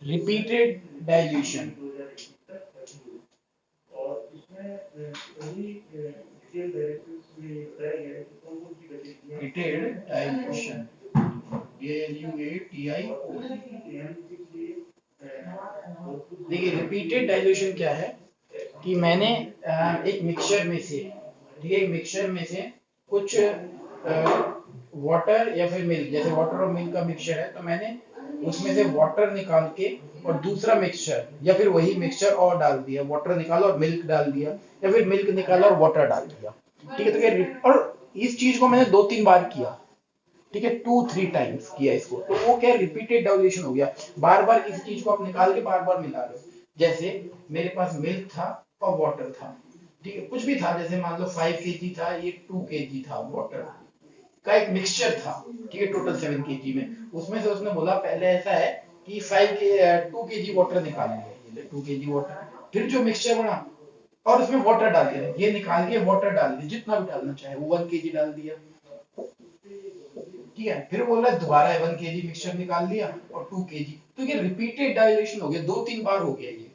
Repeated dilution. Repeated dilution, देखिए repeated dilution क्या है कि मैंने एक मिक्सचर में से, ठीक है, मिक्सचर में से कुछ वाटर या फिर मिल्क, जैसे वाटर और मिल्क का मिक्सचर है, तो मैंने उसमें से वाटर निकाल के और दूसरा मिक्सचर या फिर वही मिक्सचर और डाल दिया, वाटर निकाला और मिल्क डाल दिया, या फिर मिल्क निकाला और वाटर डाल दिया, ठीक है। तो क्या, और इस चीज को मैंने 2-3 बार किया, ठीक है, 2-3 टाइम्स किया इसको, तो वो क्या रिपीटेड डाइल्यूशन हो गया। बार बार किसी चीज को आप निकाल के बार बार मिला रहे हो। जैसे मेरे पास मिल्क था और वाटर था, ठीक है, कुछ भी था, जैसे मान लो 5 केजी था, ये 2 केजी था, वाटर का एक मिक्सचर था, ठीक है, टोटल 7 केजी में। उसमें से उसने बोला पहले ऐसा है कि 2 केजी वाटर निकालेंगे, 2 केजी वाटर, फिर जो मिक्सचर बना और उसमें वाटर डाल दिया, ये निकाल के वाटर डाल दिया, जितना भी डालना चाहे, वो 1 केजी डाल दिया, ठीक है। फिर बोल रहा है दोबारा 1 केजी मिक्सचर निकाल लिया और 2 केजी, तो ये रिपीटेड डाइल्यूशन हो गया, 2-3 बार हो गया ये,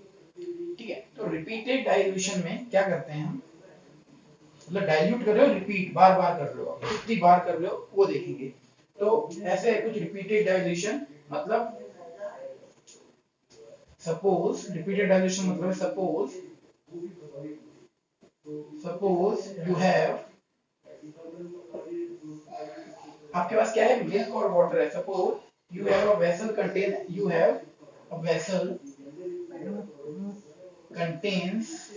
ठीक है। तो रिपीटेड डाइल्यूशन में क्या करते हैं हम, मतलब डाइल्यूट कर रहे हो, रिपीट बार बार कर रहे हो, कितनी बार कर रहे हो वो देखेंगे। तो ऐसे है कुछ रिपीटेड डाइल्यूशन, मतलब सपोज रिपीटेड डाइल्यूशन मतलब सपोज यू हैव, आपके पास क्या है, मिल्क और वाटर है। Suppose you have a vessel contain, you have a vessel contains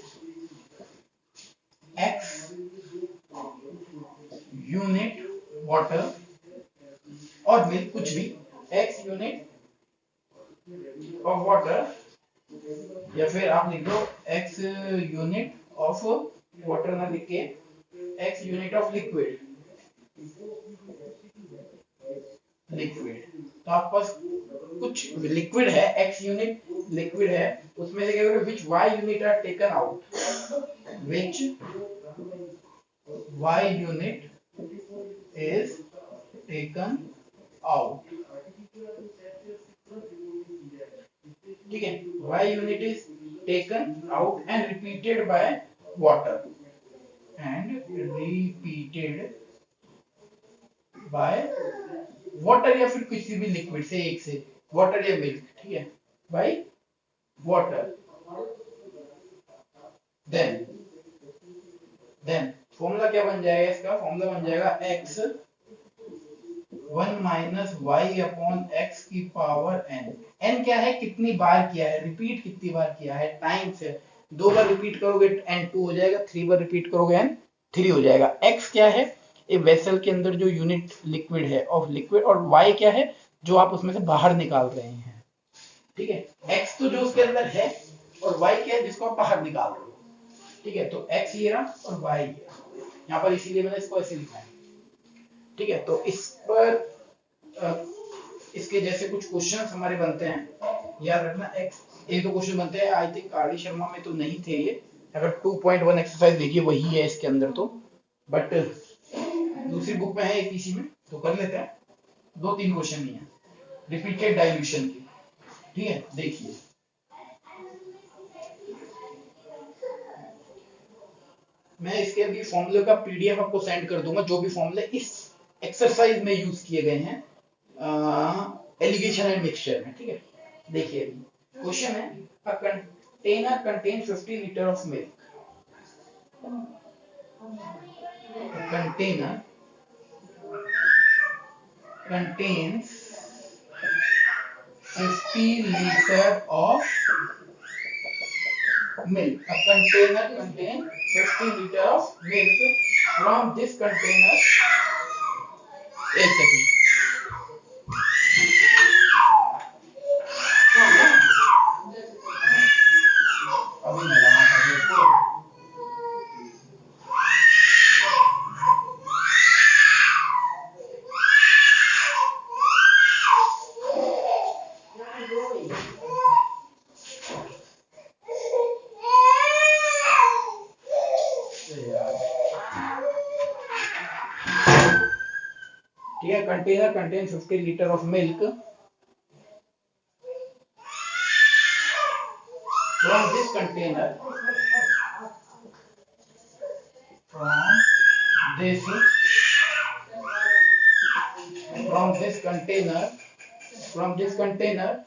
x unit water और मिल्क, कुछ भी, x यूनिट ऑफ वाटर, या फिर आप लिख दो x यूनिट ऑफ वाटर ना लिख के x यूनिट ऑफ लिक्विड, तो आपके पास कुछ लिक्विड है, x यूनिट लिक्विड है, उसमें से क्या करोगे, which y unit are taken out, which y unit is taken out, ठीक है, y unit is taken out and repeated by water, या फिर किसी भी लिक्विड से, एक से वाटर या मिल्क, ठीक है, बाय वाटर, देन फॉर्मूला क्या बन जाएगा, इसका फॉर्मूला बन जाएगा x 1 minus y upon x की पावर n। n क्या है, कितनी बार किया है, रिपीट कितनी बार किया है, टाइम से। 2 बार रिपीट करोगे n 2 हो जाएगा, 3 बार रिपीट करोगे n 3 हो जाएगा। x क्या है, एक वेसल के अंदर जो यूनिट लिक्विड है ऑफ लिक्विड, और y क्या है, जो आप उसमें से बाहर निकाल रहे हैं, ठीक है। x तो जो उसके अंदर है, और y क्या है जिसको आप बाहर निकाल रहे हो, ठीक है। तो x ये रहा और y ये रहा, यहाँ पर इसीलिए मैंने इसको ऐसे लिखा है, ठीक है। तो इस पर इसके जैसे कुछ क्वेश्चन हमारे बनते हैं, याद रखना। एक दो क्वेश्चन बनते हैं, I think R D Sharma में तो नहीं थे ये, अगर 2.1 एक्सरसाइज देखिए वही है इसके अंदर तो, बट दूसरी बुक में है एक इसी में, तो कर लेते हैं। 2-3 क्वेश्चन ही है रिपीटेड डाइल्यूशन की, ठीक है। देखिए मैं इसके अभी फॉर्मूले का पीडीएफ आपको सेंड कर दूंगा, जो भी फॉर्मूले इस एक्सरसाइज में यूज किए गए हैं एलिगेशन एंड मिक्सचर में, ठीक है। देखिए क्वेश्चन है, a container contain 50 litre of milk, container contains 50 liter of milk. A container contains 50 liter of milk. From this container, एक सेकंड, अभी मिलाना था मेरे को। ठीक है, container contain 50 litre of milk, from this container, from this from this container from this container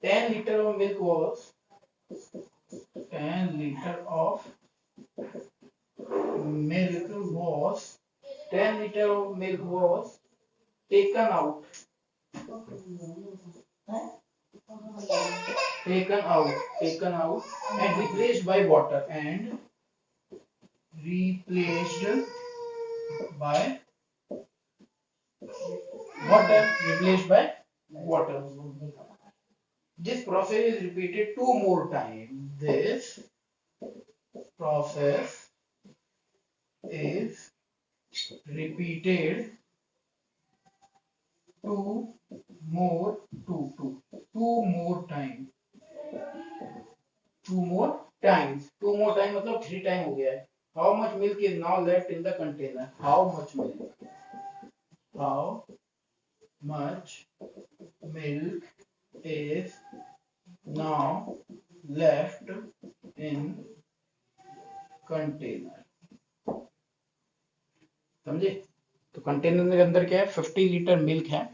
10 liter of milk was 10 liter of milk was 10 liter of milk was taken out taken out and replaced by water and replaced by replaced by water. This process is repeated two more times. This process is repeated two more times. Two more time मतलब three time हो गया है. How much milk is now left in the container? How much milk is now left in container? समझे? तो container के अंदर क्या है? 50 लीटर मिल्क है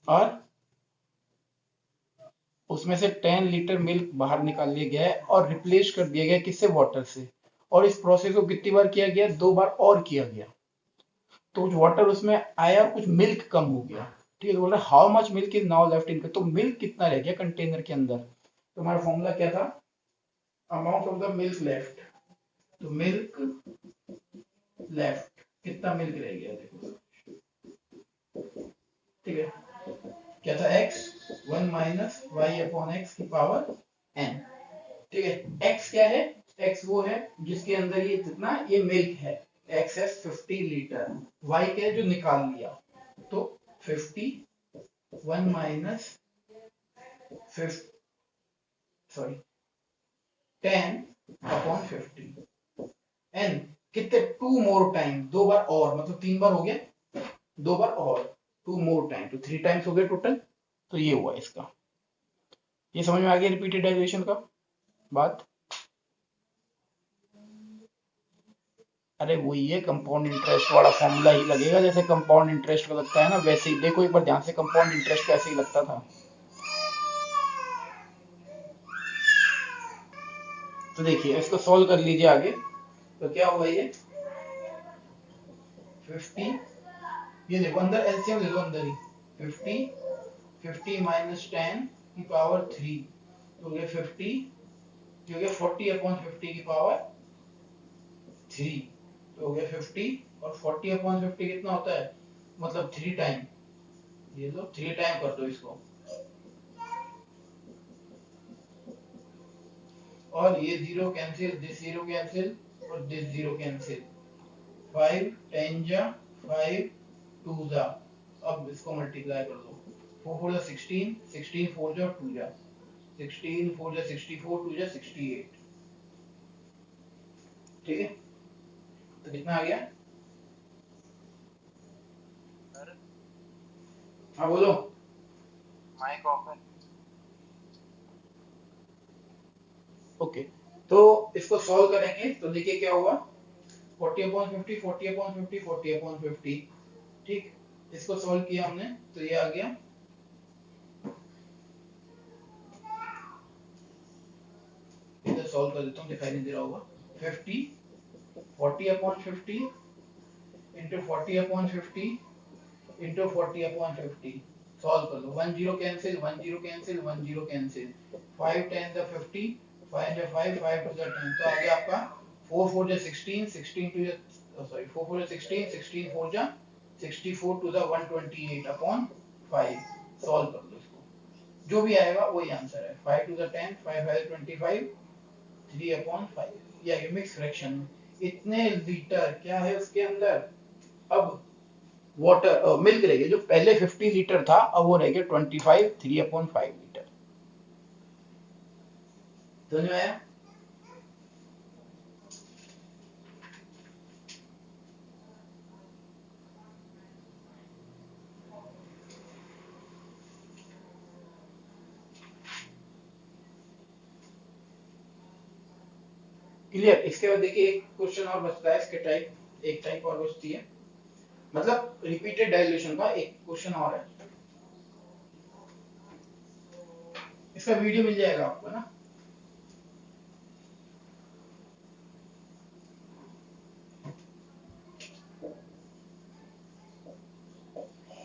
और उसमें से 10 लीटर मिल्क बाहर निकाल लिया गया है और रिप्लेस कर दिया गया किससे? वाटर से. और इस प्रोसेस को कितनी बार किया गया? 2 बार और किया गया. तो कुछ वाटर उसमें आया, कुछ मिल्क कम हो गया. ठीक है, तो बोल रहा है how much milk is now left in. तो मिल्क कितना रह गया कंटेनर के अंदर? तो हमारा फॉर्मूला क्या था? Amount of the milk left. तो मिल्क लेफ्ट, कितना मिल्क रह गया देखो. ठीक है, क्या था? x 1 minus y upon x की पावर n. ठीक है, x क्या है? x वो है जिसके अंदर ये जितना ये मिल्क है, x है 50 लीटर. y क्या है? जो निकाल लिया. तो 50 1 माइनस 10 अपॉन 50 n कितने? 2 मोर टाइम, 2 बार और, मतलब 3 बार हो गया, 2 बार और 2 मोर टाइम, तो 3 टाइम्स हो गए टोटल. तो ये हुआ इसका. ये समझ में आ गया रिपीटेड डेरिवेशन का बात? अरे वही है, कंपाउंड इंटरेस्ट वाला फॉर्मूला ही लगेगा जैसे कंपाउंड इंटरेस्ट का लगता है ना, वैसे ही. देखो एक बार ध्यान से, कंपाउंड इंटरेस्ट कैसे ही लगता था. तो देखिए इसको सॉल्व कर लीजिए आगे. तो क्या हुआ ये 50, ये देखो अंदर एलसीएम ले लो अंदर ही. 50 माइनस 10 की पावर 3, तो ये 50, तो हो गया 40 अपॉन 50 की पावर 3, तो हो गया 50. और 40 अपॉन 50 कितना होता है? मतलब 3 टाइम. ये लो 3 टाइम कर दो इसको, और ये zero cancel, this zero cancel और दिस जीरो कैंसिल. 5 10 जा 5 2 जा. अब इसको मल्टीप्लाई कर दो. 4 4 जा 16, 16 4 जा 2 जा, 16 4 जा 64, 2 जा 68. ठीक है, तो कितना आ गया? हाँ बोलो. माइक ऑफ है. ओके, तो इसको सॉल्व करेंगे तो देखिए क्या होगा. 40 अपॉन 50, 40 अपॉन 50, 40 अपॉन 50. ठीक, इसको सॉल्व किया हमने तो ये आ गया. इधर सॉल्व कर देता हूँ, दिखाई नहीं दे रहा होगा. 50 40 upon 50 into 40 upon 50 into 40 upon 50. Solve कर लो. 1 0 cancel, 1 0 cancel, 1 0 cancel. 5 10 the 50, 5 the 5, 5 two the 10. तो आ गया आपका 4 4 the 16, 16 to the sorry 4 4 the 16, 16 4 जा 64 टू द 128 अपॉन 5. सॉल्व कर लो इसको, जो भी आएगा वही आंसर है. 5 टू द 10, 5 5 25, 3 अपॉन 5. या ये मिक्स फ्रैक्शन. इतने लीटर क्या है उसके अंदर? अब वाटर मिल्क रह गया, जो पहले 50 लीटर था अब वो रह गया 25, 3 अपॉन 5 लीटर. समझ में आया? क्लियर। इसके बाद देखिए एक क्वेश्चन और बचता है, इसके टाइप एक टाइप और बचती है, मतलब रिपीटेड डाइल्यूशन का एक क्वेश्चन और है, इसका वीडियो मिल जाएगा आपको ना।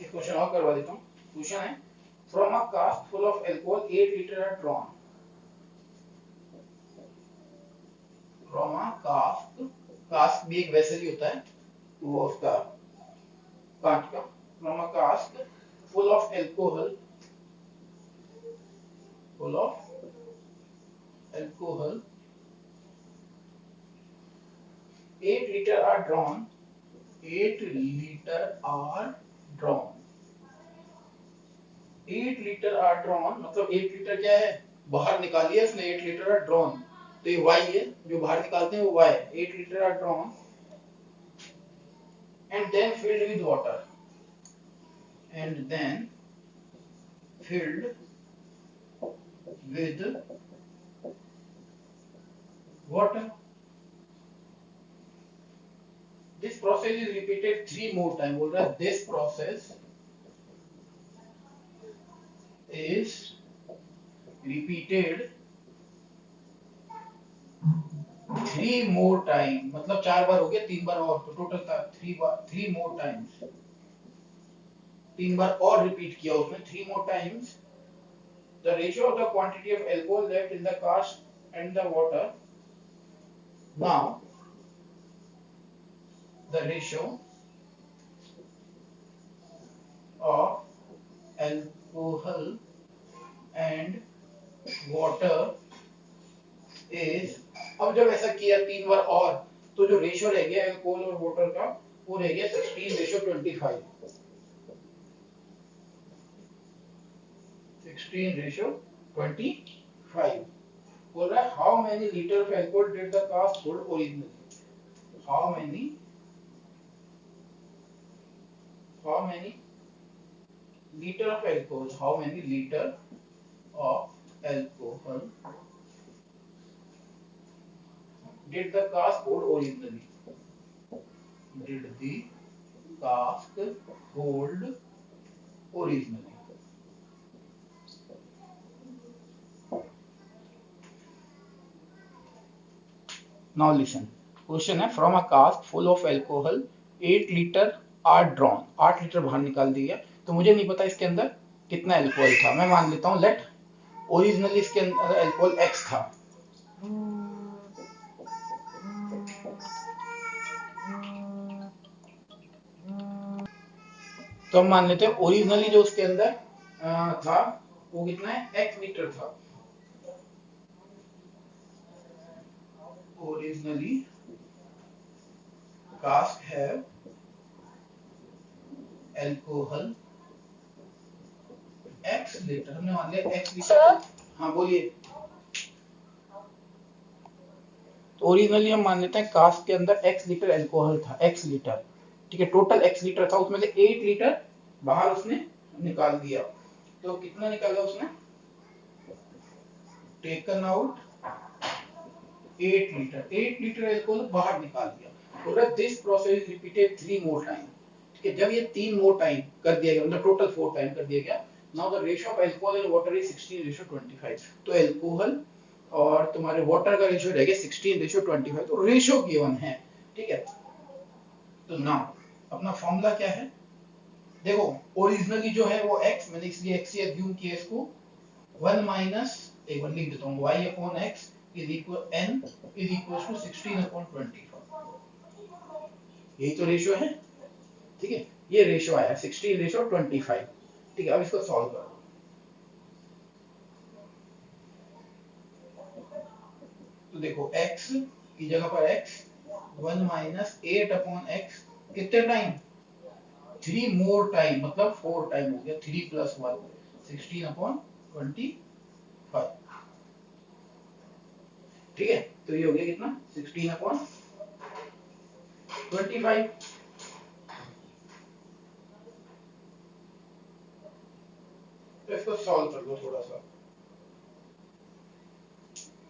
एक क्वेश्चन और करवा देता हूँ। क्वेश्चन है from a cask full of alcohol 8 litre are drawn from a cask, cask भी एक वेसल ही होता है, वो उसका कांच का, from a cask full of alcohol, full of alcohol 8 liter are drawn, 8 liter are drawn, 8 liter are drawn मतलब 8 litre क्या है, बाहर निकाली है उसने, 8 लीटर are drawn, तो ये y है, जो बाहर निकालते हैं वो y है, 8 litre are drawn and then filled with water, and then filled with water. This process is repeated 3 more times, बोल रहा है this process is repeated 3 more time, मतलब 4 बार हो गया, 3 बार और, तो टोटल था 3 बार, 3 more times, 3 बार और रिपीट किया उसने, 3 more times the ratio of the quantity of alcohol left in the cask and the water. Now the ratio of alcohol and water is, अब जब ऐसा किया 3 बार और, तो जो रेशियो रह गया अल्कोहल और वाटर का, वो रह गया 16:25, 16:25. बोल रहा है how many litre of alcohol did the cask hold originally, how many liter of alcohol, how many liter of alcohol did the cask hold originally, did the cask hold originally. Now listen, question है from a cask full of alcohol 8 liter are drawn, 8 litre बाहर निकाल दिया, तो मुझे नहीं पता इसके अंदर कितना अल्कोहल था, मैं मान लेता हूँ लेट ओरिजिनली इसके अंदर अल्कोहल x था, तो हम मान लेते हैं ओरिजिनली जो उसके अंदर था वो कितना है, x लीटर था, originally cask have alcohol x litre, हमने मान लिया x लीटर, हाँ बोलिए। तो ओरिजिनली हम मान लेते हैं कास्ट के अंदर x लीटर अल्कोहल था, x लीटर, ठीक है, टोटल x लीटर था, उसमें से 8 लीटर बाहर उसने निकाल दिया, तो कितना निकाला उसने, taken out 8 litre, 8 litre alcohol बाहर निकाल दिया, तो this process repeated 3 more time, ठीक है, जब ये 3 मोर टाइम कर दिया गया, मतलब टोटल 4 टाइम कर दिया गया, now the ratio of alcohol and water is 16:25, तो अल्कोहल और तुम्हारे वाटर का रेशियो रहेगा 16:25, तो रेशियो गिवन है, ठीक है। तो नाउ अपना फॉर्मूला क्या है, देखो ओरिजिनली जो है वो x, मैंने इसलिए x से अज्यूम किया इसको, 1 माइनस, एक बार लिख देता हूँ, y upon x is equal n is equal to 16/25, यही तो रेशियो है, ठीक है, ये रेशियो आया 16:25, ठीक है। अब इसको सॉल्व करो, तो देखो x की जगह पर x, 1 माइनस 8 अपॉन x, कितने टाइम, 3 मोर टाइम, मतलब 4 टाइम हो गया, 3 प्लस 1 16/25, ठीक है, तो ये हो गया कितना 16/25, तो इसको सॉल्व कर लो थोड़ा सा,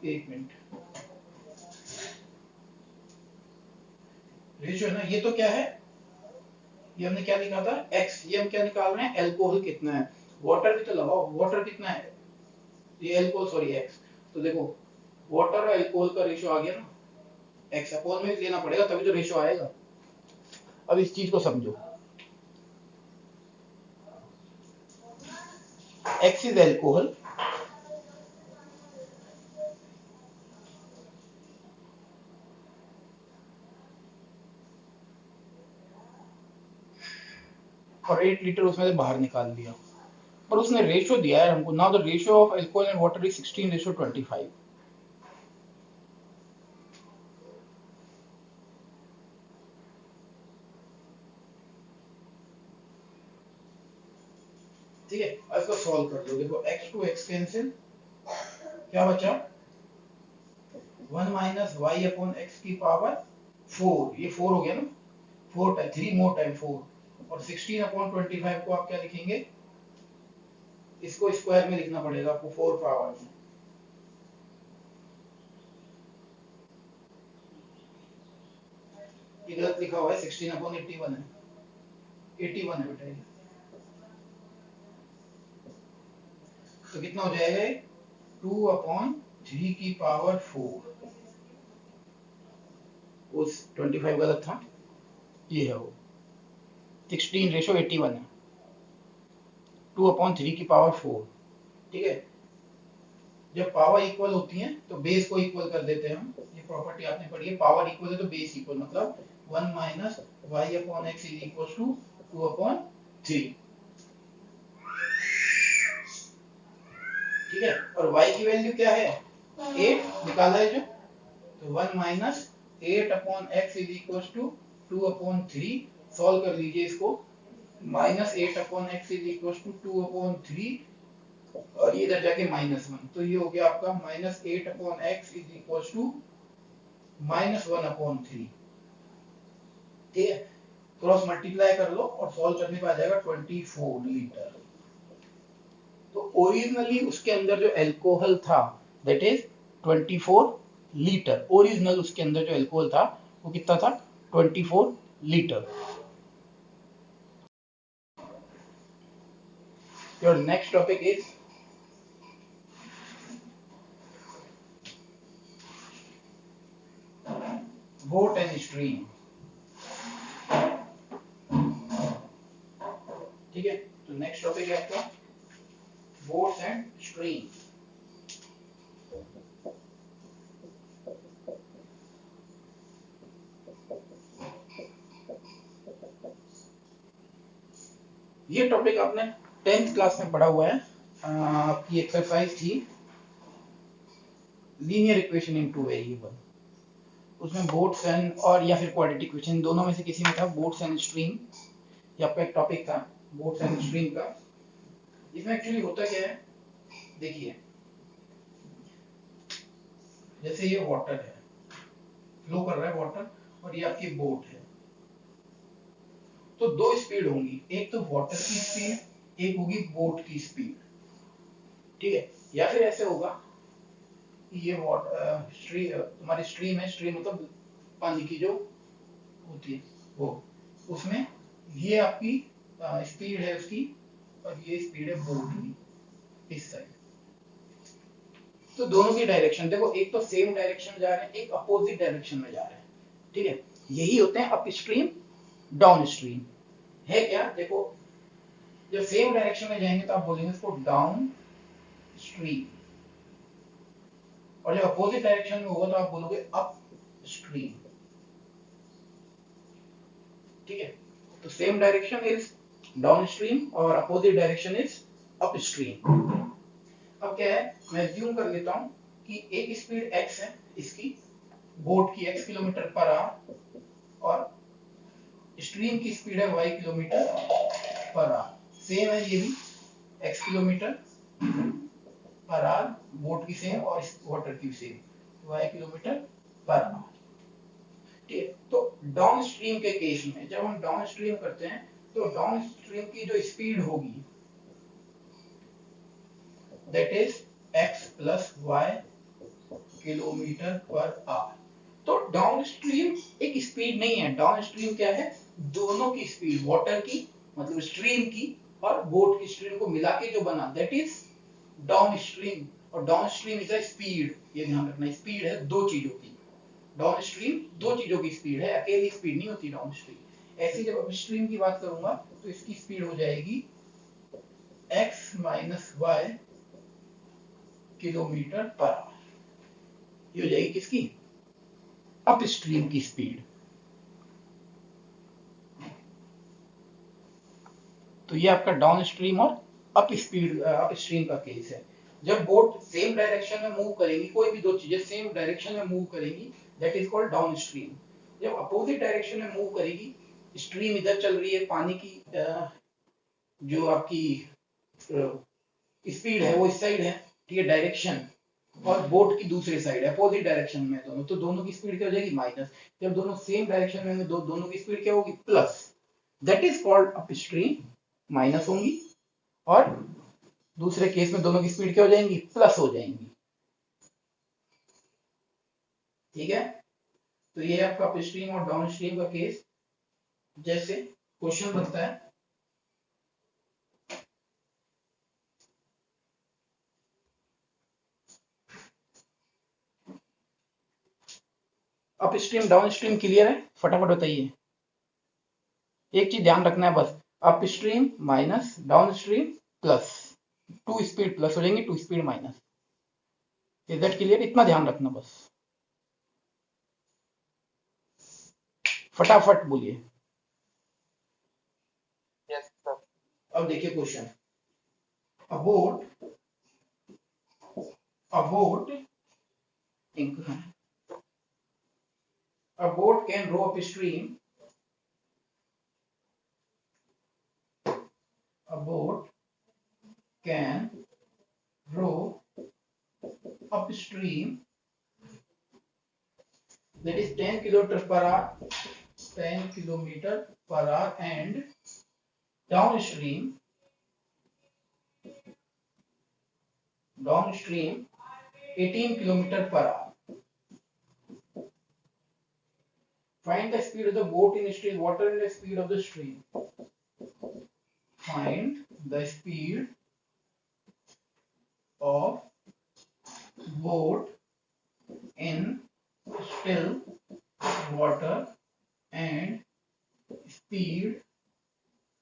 एक मिनट, रेशियो है ना, ये तो क्या है, ये हमने क्या लिखा था x, ये हम क्या निकाल रहे हैं एल्कोहल कितना है, वाटर भी तो लगाओ, वाटर कितना है, ये एल्कोहल सॉरी x, तो देखो वाटर और एल्कोहल का रेशियो आ गया ना, x अपोन में लेना पड़ेगा तभी तो रेशियो आएगा। अब इस चीज को समझो, x इज एल्कोहल और 8 लीटर उसमें से बाहर निकाल दिया, पर उसने रेशियो दिया है हमको, now the ratio of alcohol and water is 16:25। ठीक है, अब इसको सॉल्व कर लो, देखो x टू x कैंसिल, क्या बचा 1 माइनस वाई अपॉन एक्स की पावर 4, ये 4 हो गया ना, 4 टाइम 3 मोर टाइम 4, और 16/25 को आप क्या लिखेंगे, इसको स्क्वायर में लिखना पड़ेगा आपको 4 पावर में, ये गलत लिखा हुआ है, 16/81 है, 81 है बेटा ये, तो कितना हो जाएगा 2/3 की पावर 4, उस 25 गलत था, ये है वो 16:81 है, 2/3 की पावर 4। ठीक है, जब पावर इक्वल होती है तो बेस को इक्वल कर देते हैं हम, ये प्रॉपर्टी आपने पढ़ी है, पावर इक्वल है तो बेस इक्वल, मतलब 1 minus y upon x is equal to 2/3। ठीक है, और y की वैल्यू क्या है 8 निकाला है जो, तो 1 minus 8/x is equal to 2/3, solve कर लीजिए इसको, minus 8/x is equal to 2/3, और ये इधर जाके -1, तो ये हो गया आपका -8/x इज इक्वल टू -1/3। ठीक है, क्रॉस मल्टीप्लाई कर लो और सॉल्व करने पे आ जाएगा 24 लीटर। तो ओरिजिनली उसके अंदर जो एल्कोहल था दैट इज 24 लीटर, ओरिजिनल उसके अंदर जो एल्कोहल था वो कितना था 24 litre. Your next topic is boat and stream. ठीक है, तो नेक्स्ट टॉपिक है आपका बोट्स एंड स्ट्रीम। ये टॉपिक आपने 10th क्लास में पढ़ा हुआ है, आपकी एक्सरसाइज थी linear equation in two variable, उसमें बोट्स एंड और या फिर क्वाड्रेटिक इक्वेशन दोनों में से किसी में था बोट्स एंड स्ट्रीम, ये आपका एक टॉपिक था बोट्स एंड स्ट्रीम का। इसमें एक्चुअली होता क्या है, देखिए जैसे ये वाटर है, फ्लो कर रहा है वाटर, और ये आपकी बोट है, तो दो स्पीड होंगी, एक तो वाटर की स्पीड, एक होगी बोट की स्पीड। ठीक है, या फिर ऐसे होगा ये वाटर तुम्हारी स्ट्रीम है, स्ट्रीम मतलब पानी की जो होती है वो, उसमें ये आपकी स्पीड है उसकी, और ये स्पीड है बोट की इस साइड, तो दोनों की डायरेक्शन देखो, एक तो सेम डायरेक्शन में जा रहे हैं, एक अपोजिट डायरेक्शन में जा रहे हैं। ठीक है, यही होते हैं अप स्ट्रीम डाउन स्ट्रीम, है क्या, देखो जब सेम डायरेक्शन में जाएंगे तो आप बोलेंगे इसको डाउन स्ट्रीम, और जब अपोजिट डायरेक्शन में होगा तो आप बोलोगे अप स्ट्रीम। ठीक है, तो same direction is downstream और opposite direction is upstream. अब क्या है, मैं ज्यूम कर लेता हूं कि एक स्पीड x है इसकी, बोट की x किलोमीटर पर आवर, और स्ट्रीम की स्पीड है y kilometre per our, same है ये भी x kilometre per our, boat की सेम और वाटर की same y kilometre per hour. ठीक है, तो डाउन स्ट्रीम के केस में जब हम डाउन स्ट्रीम करते हैं तो डाउन स्ट्रीम की जो स्पीड होगी that is x plus y kilometre per our. तो डाउन स्ट्रीम एक स्पीड नहीं है, डाउन स्ट्रीम क्या है, दोनों की स्पीड, वाटर की मतलब स्ट्रीम की और बोट की स्ट्रीम को मिला के जो बना, दैट इज डाउन स्ट्रीम। और down stream is a speed, ये ध्यान रखना, स्पीड है दो चीजों की, डाउन स्ट्रीम दो चीजों की स्पीड है, अकेली स्पीड नहीं होती डाउन स्ट्रीम। ऐसी जब अपस्ट्रीम की बात करूंगा तो इसकी स्पीड हो जाएगी x minus y kilometre per hour. ये हो जाएगी किसकी, अपस्ट्रीम की स्पीड। तो ये आपका डाउन स्ट्रीम और अप स्पीड अप स्ट्रीम का केस है। जब बोट सेम डायरेक्शन में मूव करेगी, कोई भी दो चीजें सेम डायरेक्शन में मूव करेगी, that is called down stream. जब अपोजिट डायरेक्शन में मूव करेगी, स्ट्रीम इधर चल रही है, पानी की जो आपकी स्पीड है वो इस साइड है, ठीक है, डायरेक्शन, और बोट की दूसरी साइड है, अपोजिट डायरेक्शन में दोनों, तो दोनों की स्पीड क्या हो जाएगी, माइनस। जब दोनों सेम डायरेक्शन में होंगे, दोनों की स्पीड क्या होगी, plus, that is called upstream, minus होंगी, और दूसरे केस में दोनों की स्पीड क्या हो जाएंगी, प्लस हो जाएंगी। ठीक है, तो ये आपका अपस्ट्रीम और डाउनस्ट्रीम का केस। जैसे क्वेश्चन बनता है, अपस्ट्रीम डाउनस्ट्रीम क्लियर है, फटाफट बताइए। एक चीज ध्यान रखना है बस, upstream minus downstream plus, two speed plus हो जाएंगी, two speed minus. Is that clear, इतना ध्यान रखना बस, फटाफट बोलिए। Yes sir. अब देखिए question, a boat a boat a boat can row upstream. A boat can row upstream, that is 10 kilometer per hour, 10 kilometer per hour, and downstream 18 kilometer per hour. Find the speed of the boat in still water and the speed of the stream. Find the speed of boat in still water and speed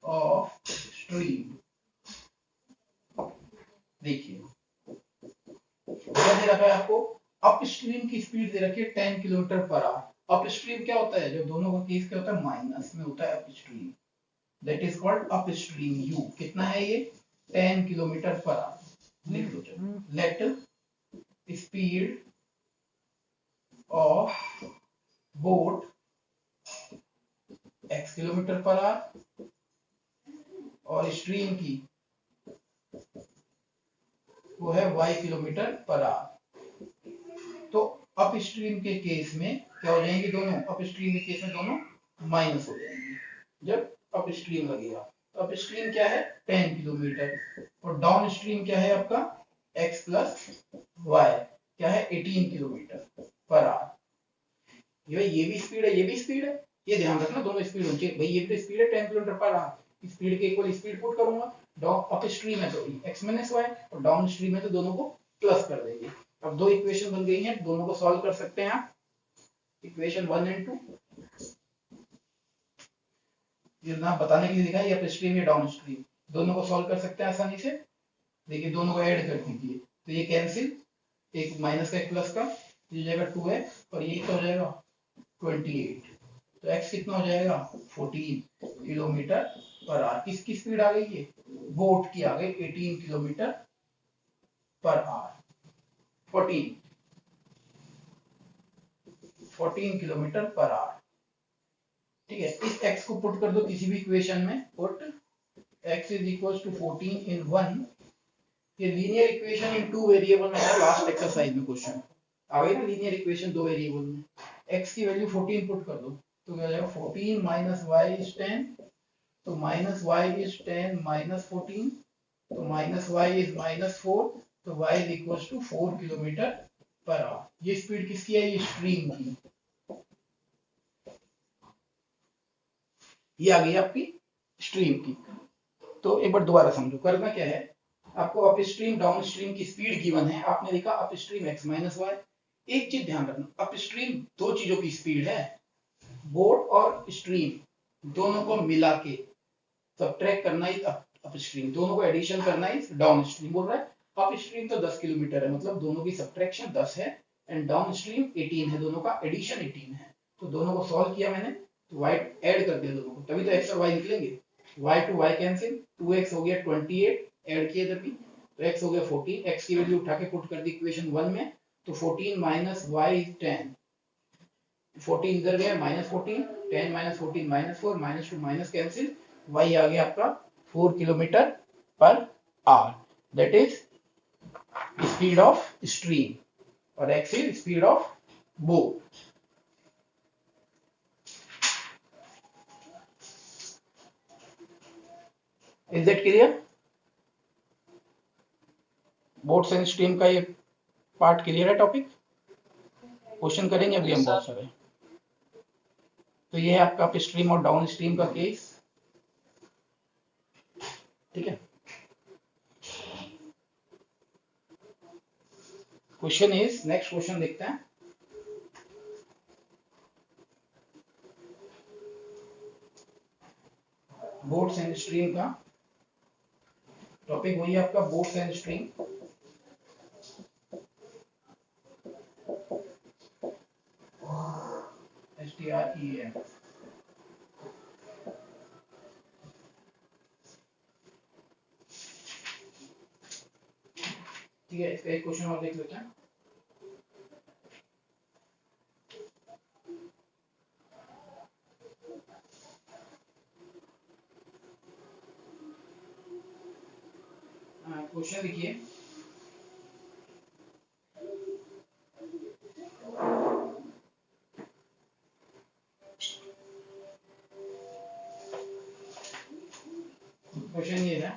of stream. देखिए क्या दे रखा है आपको, up stream की speed दे रखी है 10 kilometre per our. Up stream क्या होता है, जब दोनों का केस क्या होता है, माइनस में होता है up stream, that is called up stream. You कितना है ये, 10 किलोमीटर पर आवर। लिख लो चलो, let speed of boat x kilometre per our और स्ट्रीम की वो है y किलोमीटर पर आवर। तो अप स्ट्रीम के केस में क्या हो जाएंगे दोनों, अप स्ट्रीम के केस में दोनों माइनस हो जाएंगे जब अप स्ट्रीम लगेगा। अप स्ट्रीम क्या है 10 किलोमीटर और डाउन स्ट्रीम क्या है आपका x प्लस वाई क्या है 18 किलोमीटर पर आवर। ये भी स्पीड है, ये भी स्पीड है, ये ध्यान रखना, दोनों स्पीड होनी चाहिए भाई। ये भी स्पीड है 10 किलोमीटर पर आवर, स्पीड के इक्वल स्पीड पुट करूंगा, डाउन अप स्ट्रीम है तो x माइनस वाई और डाउन स्ट्रीम है तो दोनों को प्लस कर देंगे। अब दो इक्वेशन बन गई हैं, दोनों को सॉल्व कर सकते हैं आप। इक्वेशन 1 एंड 2 ये ना बताने के लिए दिखा है, अप स्ट्रीम या डाउन स्ट्रीम, दोनों को सॉल्व कर सकते हैं आसानी से। देखिए दोनों को ऐड कर दीजिए तो ये कैंसिल, एक माइनस का एक प्लस का, ये जाएगा 2x और ये तो हो जाएगा 28। तो x कितना हो जाएगा 14 किलोमीटर पर आवर। किसकी स्पीड आ गई, ये बोट की आ गई 18 kilometre per our. 14 kilometre per hour, ठीक है। इस x को पुट कर दो किसी भी इक्वेशन में, put x is equal to 14 in 1। ये linear equation in two variable में है, लास्ट एक्सरसाइज में क्वेश्चन आ गई ना, लीनियर इक्वेशन दो वेरिएबल में, x की वैल्यू 14 पुट कर दो तो क्या हो जाएगा 14 माइनस वाई इज 10, तो माइनस वाई इज 10 माइनस 14, तो माइनस वाई इज माइनस 4, तो y is equal to 4 kilometre per hour. ये स्पीड किसकी है, ये स्ट्रीम की। ये आ गई आपकी स्ट्रीम की। तो एक बार दोबारा समझो, करना क्या है, आपको अप स्ट्रीम डाउन स्ट्रीम की स्पीड गिवन है, आपने लिखा upstream x minus y. एक चीज ध्यान रखना, अप स्ट्रीम दो चीजों की स्पीड है, बोट और स्ट्रीम दोनों को मिला के सबट्रैक्ट करना ही अप स्ट्रीम, दोनों को एडिशन करना ही डाउन स्ट्रीम। बोल रहा है अप स्ट्रीम तो 10 किलोमीटर है, मतलब दोनों की सबट्रैक्शन 10 है, एंड डाउन स्ट्रीम 18 है, दोनों का एडिशन 18 है। तो दोनों को सॉल्व किया मैंने, तो y ऐड कर दिया दोनों को, तभी तो x और y निकलेंगे। y to y cancel, 2x हो गया 28, ऐड किया इधर भी, तो x हो गया 14, x की वैल्यू उठा के पुट कर दी इक्वेशन 1 में, तो 14 माइनस y 10, 14 इधर गया -14, 10 -14 -4, -2 माइनस कैंसिल, y आ गया आपका 4 kilometre per our, that is speed of stream, और x is speed of boat. Is that clear? Boats and stream का ये पार्ट क्लियर है, टॉपिक क्वेश्चन करेंगे अभी हम बहुत सारे। तो ये है आपका अप स्ट्रीम और डाउन स्ट्रीम का केस, ठीक है। क्वेश्चन इज, नेक्स्ट क्वेश्चन देखते हैं। बोट्स एंड स्ट्रीम का टॉपिक वही है आपका, बोट्स एंड स्ट्रीम। STREAM। ठीक है, इसका एक क्वेश्चन और देख लेते हैं। क्वेश्चन देखिए, क्वेश्चन ये है,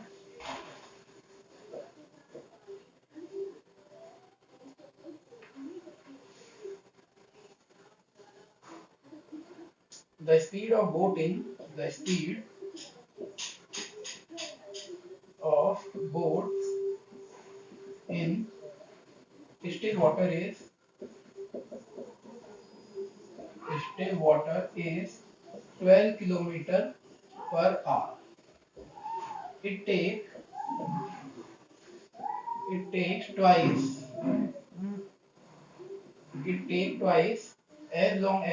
the speed of boat in the speed of boats in still water is 12 kilometer per hour. It takes twice as long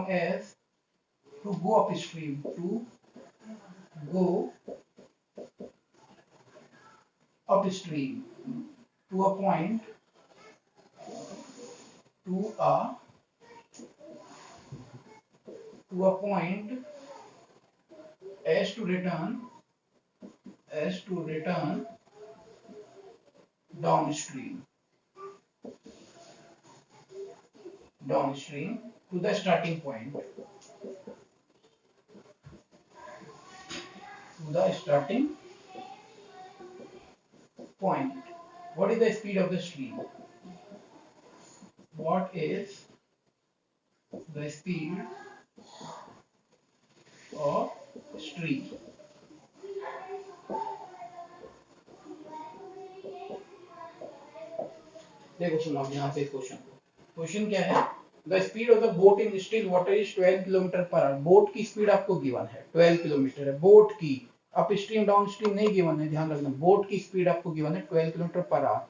as to go upstream, to a point as to return downstream to the starting point. What is the speed of the stream? What is the speed of stream? देखो सुनो यहाँ से इस question को, question क्या है, the speed of the boat in still water is 12 kilometre per our. Boat की speed आपको गिवन है 12 किलोमीटर है, बोट की, अप स्ट्रीम डाउन स्ट्रीम नहीं गिवन है, ध्यान रखना, बोट की स्पीड आपको गिवन है 12 किलोमीटर पर आवर।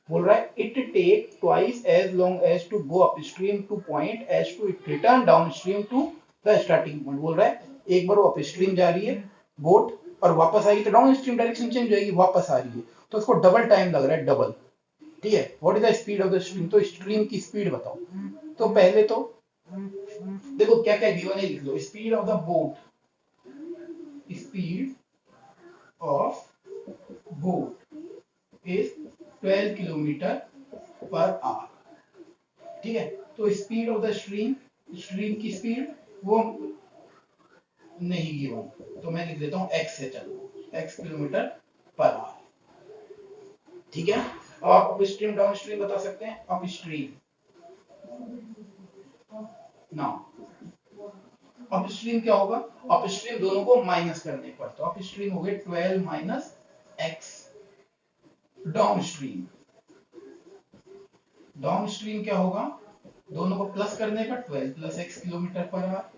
बोल रहा है it take twice as long as to go upstream to point as to it return downstream to the starting point. बोल रहा है एक बार वो अप स्ट्रीम जा रही है बोट और वापस आएगी तो डाउन स्ट्रीम डायरेक्शन चेंज हो जाएगी, वापस आ रही है, तो उसको डबल टाइम लग रहा है, डबल, ठीक है। What is the speed of the stream, तो स्ट्रीम की स्पीड बताओ। तो पहले तो देखो क्या क्या गिवन है लिख लो, speed of the boat, speed of boat is 12 kilometre per hour, ठीक है। तो स्पीड ऑफ द स्ट्रीम की स्पीड वो नहीं गिवन, तो मैं लिख देता हूं x से, चलो x किलोमीटर पर आवर, ठीक है। और आप अप स्ट्रीम डाउन स्ट्रीम बता सकते हैं, अप स्ट्रीम नाउ अपस्ट्रीम क्या होगा, अपस्ट्रीम दोनों को माइनस करने पर, तो अपस्ट्रीम हो गए 12 माइनस एक्स, डाउनस्ट्रीम, डाउनस्ट्रीम क्या होगा, दोनों को प्लस करने पर 12 plus x kilometre per our.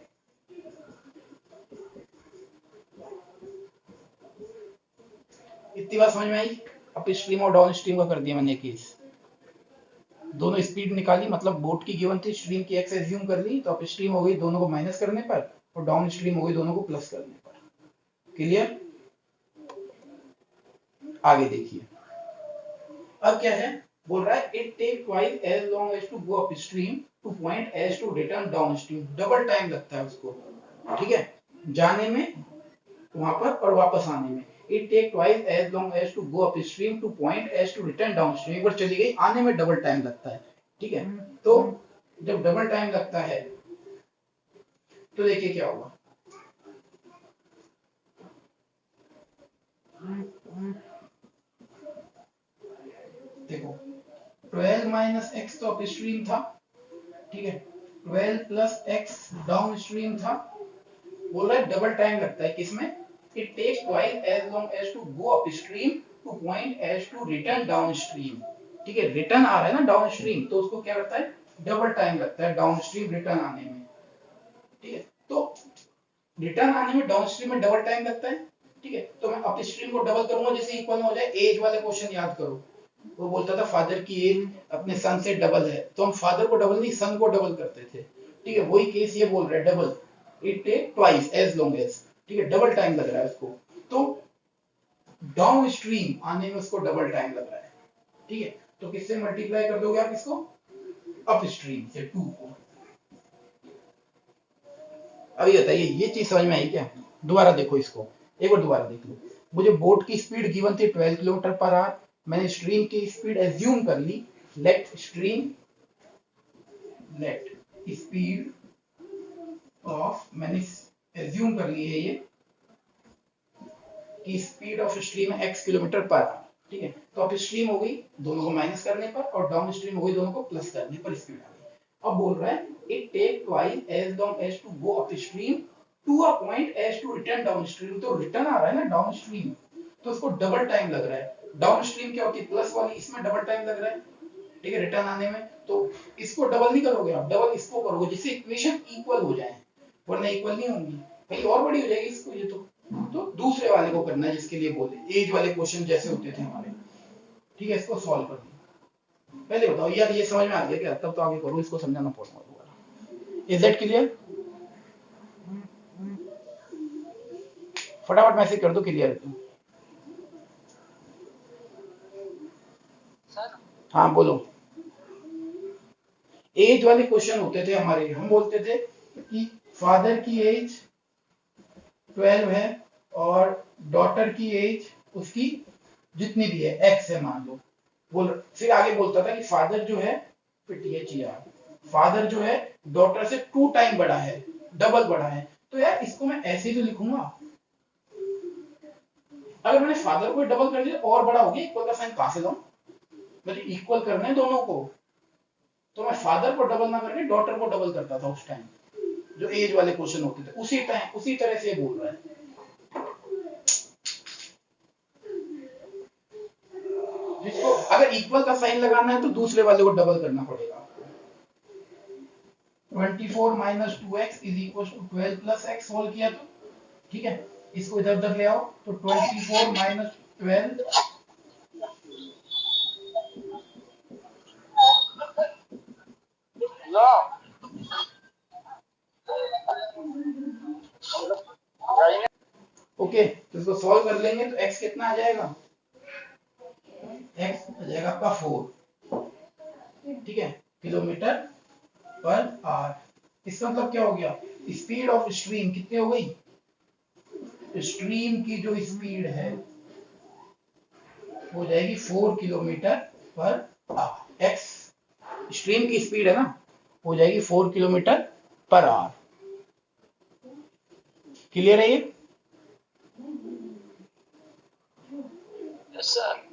इतनी बात समझ में आई। अपस्ट्रीम और डाउनस्ट्रीम का कर दिया मैंने केस, दोनों स्पीड निकाली, मतलब बोट की गिवन थी, स्ट्रीम की एक्स एज्यूम कर ली, तो अपस्ट्रीम हो गई दोनों को माइनस करने पर, और डाउनस्ट्रीम हो गई दोनों को प्लस करने पर। क्लियर। आगे देखिए, अब क्या है, बोल रहा है it take twice as long as to go upstream to point as to return downstream, double time लगता है उसको, ठीक है, जाने में वहां पर और वापस आने में। It take twice as long as to go upstream to point as to return downstream, एक बार चली गई, आने में डबल टाइम लगता है, ठीक है। तो जब डबल टाइम लगता है तो देखिए क्या होगा, देखो 12 माइनस एक्स तो अपस्ट्रीम था, ठीक है, 12 प्लस एक्स डाउनस्ट्रीम था। बोल रहा है डबल टाइम लगता है किसमें, it takes twice as long as to go upstream to point as to return downstream, ठीक है, रिटर्न आ रहा है ना डाउनस्ट्रीम, तो उसको क्या लगता है, डबल टाइम लगता है डाउनस्ट्रीम रिटर्न आने में, ठीक है। तो रिटर्न आने में डाउनस्ट्रीम में डबल टाइम लगता है, ठीक है, तो मैं अपस्ट्रीम को डबल करूंगा जैसे इक्वल हो जाए, एज वाले क्वेश्चन याद करो, वो बोलता था फादर की एज अपने सन से डबल है, तो हम फादर को डबल नहीं सन को डबल करते थे, ठीक है, वही केस ये बोल रहा है double, it take twice as long as, ठीक है, डबल टाइम लग रहा है उसको, तो डाउन स्ट्रीम आने में उसको डबल टाइम लग रहा है, ठीक है, तो किससे मल्टीप्लाई कर दोगे आप इसको, अप स्ट्रीम से 2 को। अभी बताइए ये चीज समझ में आई क्या, दोबारा देखो इसको, एक बार दोबारा देख लो, मुझे बोट की स्पीड गिवन थी 12 किलोमीटर पर आवर, मैंने स्ट्रीम की स्पीड एज्यूम कर ली, लेट स्पीड ऑफ, मैंने एज्यूम कर ली है ये कि स्पीड ऑफ स्ट्रीम है x किलोमीटर पर आवर, ठीक है, तो अब स्ट्रीम हो गई दोनों को माइनस करने पर, और डाउन स्ट्रीम हो गई दोनों को प्लस करने पर स्पीड आ गई। अब बोल रहा है it take twice as long as to go upstream to a point as to return downstream, तो रिटर्न आ रहा है ना डाउन स्ट्रीम, तो उसको डबल टाइम लग रहा है, डाउन स्ट्रीम क्या होती है प्लस वाली, इसमें डबल टाइम लग रहा है, ठीक है, रिटर्न आने में, तो इसको डबल नहीं करोगे आप, डबल इसको करोगे जिससे इक्वेशन इक्वल हो जाए, वरना इक्वल नहीं होंगी, कहीं और बड़ी हो जाएगी इसको, ये तो दूसरे वाले को करना है जिसके लिए बोले एज वाले क्वेश्चन जैसे होते थे हमारे, ठीक है, इसको सॉल्व कर दो। पहले बताओ यार ये समझ में आ गया क्या, तब तो आगे करो, इसको समझाना पड़ेगा दोबारा। इज दैट क्लियर, फटाफट मैसेज कर दो क्लियर। हाँ बोलो, एज वाले क्वेश्चन होते थे हमारे, हम बोलते थे कि फादर की एज 12 है और डॉटर की एज उसकी जितनी भी है एक्स है मान लो, बोल फिर आगे बोलता था कि फादर जो है, फादर जो है डॉटर से 2 टाइम बड़ा है, डबल बड़ा है, तो यार इसको मैं ऐसे ही तो लिखूंगा, अगर मैंने फादर को डबल कर दिया और बड़ा हो गया, इक्वल का साइन कहां से लाऊं, मुझे इक्वल करना है दोनों को, तो मैं फादर को डबल ना करके डॉटर को डबल करता था उस टाइम, जो एज वाले क्वेश्चन होते थे उसी टाइम, उसी तरह से बोल रहा है। जिसको अगर इक्वल का साइन लगाना है तो दूसरे वाले को डबल करना पड़ेगा आपको। 24 minus 2x is equal to 12 plus x whole किया तो, ठीक है, इसको इधर उधर ले आओ, तो 24 माइनस 12 ओके, तो इसको सॉल्व कर लेंगे तो x कितना आ जाएगा, x आ जाएगा आपका 4, ठीक है, किलोमीटर पर आवर। इसका मतलब क्या हो गया, स्पीड ऑफ स्ट्रीम कितनी हो गई, स्ट्रीम की जो स्पीड है हो जाएगी 4 kilometre per our, x stream की स्पीड है ना, हो जाएगी 4 किलोमीटर पर आवर। क्लियर है ये, यस सर।